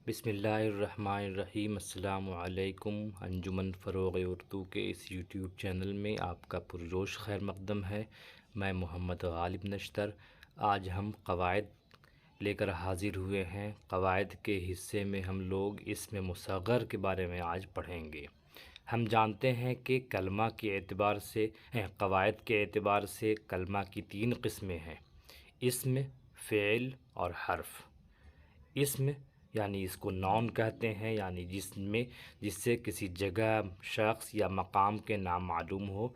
بسم اللہ الرحمن الرحیم۔ السلام علیکم۔ انجمن فروغ اردو کے اس یوٹیوب چینل میں آپ کا پرجوش خیر مقدم ہے۔ میں محمد غالب نشتر۔ آج ہم قواعد لے کر حاضر ہوئے ہیں۔ قواعد کے حصے میں ہم لوگ اسم مصغر کے بارے میں آج پڑھیں گے۔ ہم جانتے ہیں کہ کلمہ کے اعتبار سے قواعد کے اعتبار سے کلمہ کی 3 قسمیں ہیں: اسم، فعل اور حرف۔ اسم یعنی اس کو نون کہتے ہیں، یعنی جس سے کسی جگہ، شخص یا مقام کے نام معلوم ہو،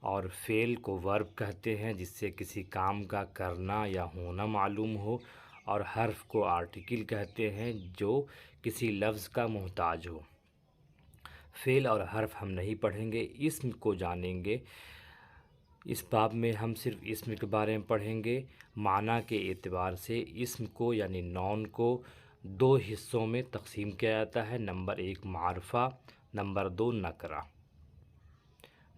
اور فعل کو ورب کہتے ہیں، جس سے کسی کام کا کرنا یا ہونا معلوم ہو، اور حرف کو آرٹیکل کہتے ہیں جو کسی لفظ کا محتاج ہو۔ فعل اور حرف ہم نہیں پڑھیں گے، اسم کو جانیں گے۔ اس باب میں ہم صرف اسم کے بارے میں پڑھیں گے۔ معنی کے اعتبار سے اسم کو یعنی نون کو 2 حصوں میں تقسیم کیا جاتا ہے: نمبر 1 معرفہ، نمبر 2 نکرہ۔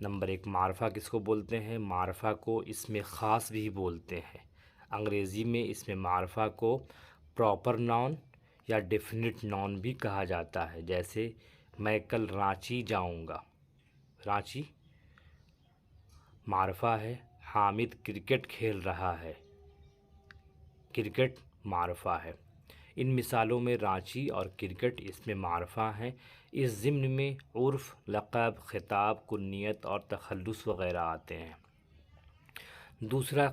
نمبر 1 معرفہ کس کو بولتے ہیں؟ معرفہ کو اسم خاص بھی بولتے ہیں۔ انگریزی میں اسم معرفہ کو پراپر ناؤن یا ڈیفینٹ ناؤن بھی کہا جاتا ہے، جیسے میں کل رانچی جاؤں گا۔ رانچی معرفہ ہے۔ حامد کرکٹ کھیل رہا ہے۔ کرکٹ معرفہ ہے۔ ان مثالوں میں رانچی اور کرکٹ اسم معرفہ ہیں۔ اس ضمن میں عرف، لقب، خطاب، کنیت اور تخلص وغیرہ آتے ہیں۔ دوسرا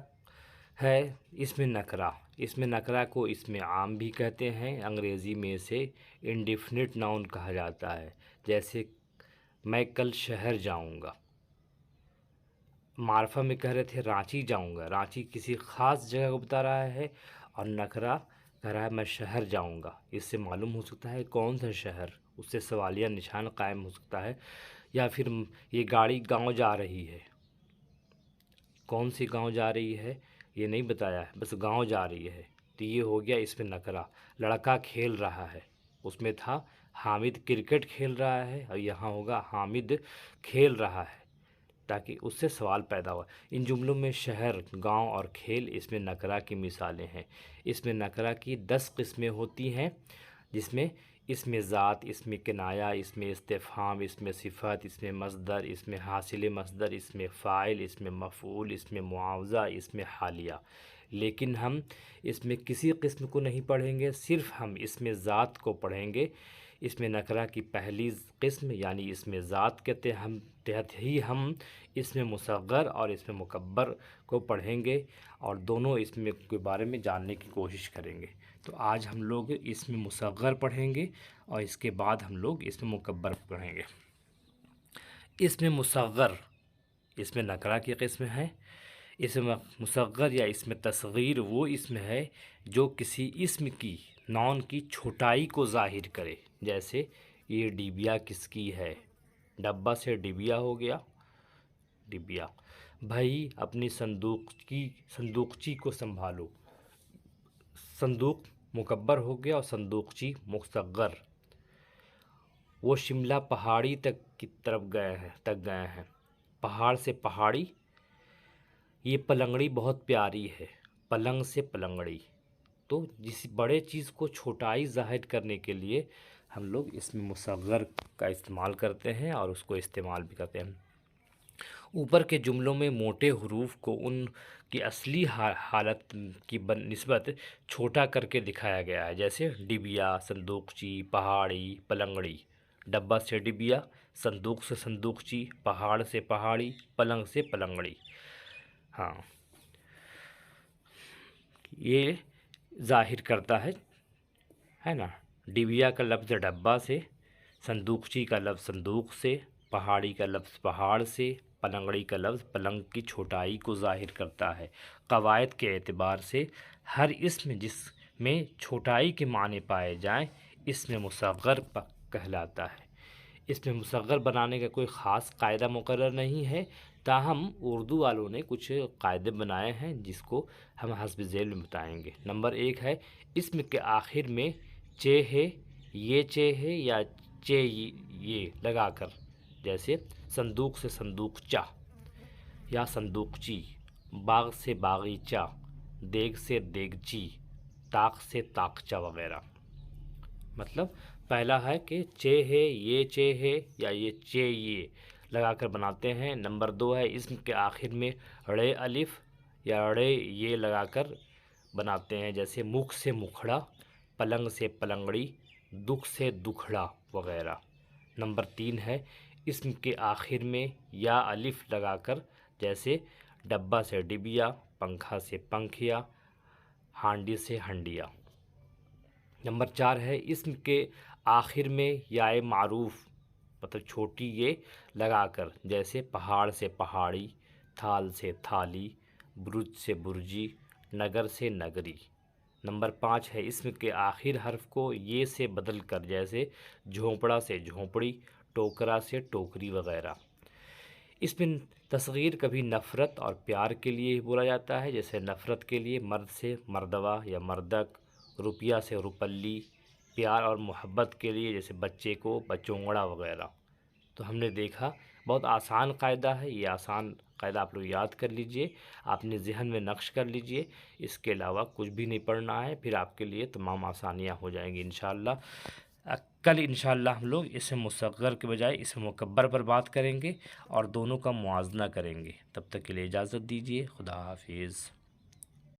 ہے اسم نکرہ۔ اسم نکرہ کو اسم عام بھی کہتے ہیں۔ انگریزی میں اسے انڈیفینٹ ناؤن کہا جاتا ہے، جیسے میں کل شہر جاؤں گا۔ معرفہ میں کہہ رہے تھے رانچی جاؤں گا، رانچی کسی خاص جگہ کو بتا رہا ہے، اور نکرہ کہہ رہا ہے میں شہر جاؤں گا۔ اس سے معلوم ہو سکتا ہے کون سا شہر، اس سے سوالیہ نشان قائم ہو سکتا ہے، یا پھر یہ گاڑی گاؤں جا رہی ہے۔ کون سی گاؤں جا رہی ہے یہ نہیں بتایا ہے، بس گاؤں جا رہی ہے، تو یہ ہو گیا اسم نکرہ۔ لڑکا کھیل رہا ہے، اس میں تھا حامد کرکٹ کھیل رہا ہے، اور یہاں ہوگا حامد کھیل رہا ہے، تاکہ اس سے سوال پیدا ہوا۔ ان جملوں میں شہر، گاؤں اور کھیل اسم نکرہ کی مثالیں ہیں۔ اسم نکرہ کی 10 قسمیں ہوتی ہیں، جس میں اسم ذات، اسم کنایہ، اسم استفہام، اسم صفت، اسم مصدر، اسم حاصل مصدر، اسم فاعل، اسم مفعول، اسم معاوضہ، اسم حالیہ۔ لیکن ہم اس میں کسی قسم کو نہیں پڑھیں گے، صرف ہم اسم ذات کو پڑھیں گے۔ اسم نکرہ کی پہلی قسم یعنی اسم ذات کے تحت ہی ہم اسم مصغر اور اسم مکبر کو پڑھیں گے، اور دونوں اسم کے بارے میں جاننے کی کوشش کریں گے۔ تو آج ہم لوگ اسم مصغر پڑھیں گے، اور اس کے بعد ہم لوگ اسم مکبر پڑھیں گے۔ اسم مصغر اسم نکرہ کی قسم ہے۔ اسم مصغر یا اسم تصغیر وہ اسم ہے جو کسی اسم کی، نون کی چھوٹائی کو ظاہر کرے، جیسے یہ ڈبیا کس کی ہے، ڈبہ سے ڈبیا ہو گیا، ڈبیا۔ بھائی اپنی صندوقچی کو سنبھالو، صندوق مکبر ہو گیا اور صندوقچی مصغر۔ وہ شملہ پہاڑی کی طرف گئے ہیں، پہاڑ سے پہاڑی۔ یہ پلنگڑی بہت پیاری ہے، پلنگ سے پلنگڑی۔ تو جس بڑے چیز کو چھوٹائی ظاہر کرنے کے لیے ہم لوگ اسم مصغر کا استعمال کرتے ہیں، اور اس کو استعمال بھی کرتے ہیں۔ اوپر کے جملوں میں موٹے حروف کو ان کی اصلی حالت کی نسبت چھوٹا کر کے دکھایا گیا ہے، جیسے ڈبیا، صندوقچی، پہاڑی، پلنگڑی۔ ڈبہ سے ڈبیا، صندوق سے صندوقچی، پہاڑ سے پہاڑی، پلنگ سے پلنگڑی۔ ہاں، یہ ظاہر کرتا ہے نا۔ ڈبیا کا لفظ ڈبہ سے، صندوقچی کا لفظ صندوق سے، پہاڑی کا لفظ پہاڑ سے، پلنگڑی کا لفظ پلنگ کی چھوٹائی کو ظاہر کرتا ہے۔ قواعد کے اعتبار سے ہر اسم جس میں چھوٹائی کے معنی پائے جائیں اسم مصغر کہلاتا ہے۔ اسم مصغر بنانے کا کوئی خاص قاعدہ مقرر نہیں ہے، تاہم اردو والوں نے کچھ قاعدے بنائے ہیں جس کو ہم حسب ذیل بتائیں گے۔ نمبر 1 ہے اسم کے آخر میں چے ہے، یہ چے ہے، یا چے یہ لگا کر، جیسے صندوق سے صندوقچہ یا صندوقچی، باغ سے باغیچہ، دیگ سے دیگچی، طاق سے طاقچہ وغیرہ۔ مطلب پہلا ہے کہ چے ہے یا یہ چے یہ لگا کر بناتے ہیں۔ نمبر 2 ہے اسم کے آخر میں ڑے الف یا ڑے یہ لگا کر بناتے ہیں، جیسے مکھ سے مکھڑا، پلنگ سے پلنگڑی، دکھ سے دکھڑا وغیرہ۔ نمبر 3 ہے اسم کے آخر میں یا الف لگا کر، جیسے ڈبہ سے ڈبیا، پنکھا سے پنکھیا، ہانڈی سے ہنڈیا۔ نمبر 4 ہے اسم کے آخر میں یائے معروف مطلب چھوٹی یہ لگا کر، جیسے پہاڑ سے پہاڑی، تھال سے تھالی، برج سے برجی، نگر سے نگری۔ نمبر 5 ہے اسم کے آخر حرف کو یہ سے بدل کر، جیسے جھونپڑا سے جھونپڑی، ٹوکرا سے ٹوکری وغیرہ۔ اس میں تصغیر کبھی نفرت اور پیار کے لیے ہی بولا جاتا ہے، جیسے نفرت کے لیے مرد سے مردوا یا مردک، روپیہ سے روپلی، پیار اور محبت کے لیے جیسے بچے کو بچونگڑا وغیرہ۔ تو ہم نے دیکھا بہت آسان قاعدہ ہے، یہ آسان قاعدہ آپ لوگ یاد کر لیجئے، اپنے ذہن میں نقش کر لیجئے، اس کے علاوہ کچھ بھی نہیں پڑھنا ہے، پھر آپ کے لیے تمام آسانیاں ہو جائیں گی انشاءاللہ۔ کل انشاءاللہ ہم لوگ اسم مصغر کے بجائے اسم مکبر پر بات کریں گے اور دونوں کا موازنہ کریں گے۔ تب تک کے لیے اجازت دیجیے، خدا حافظ۔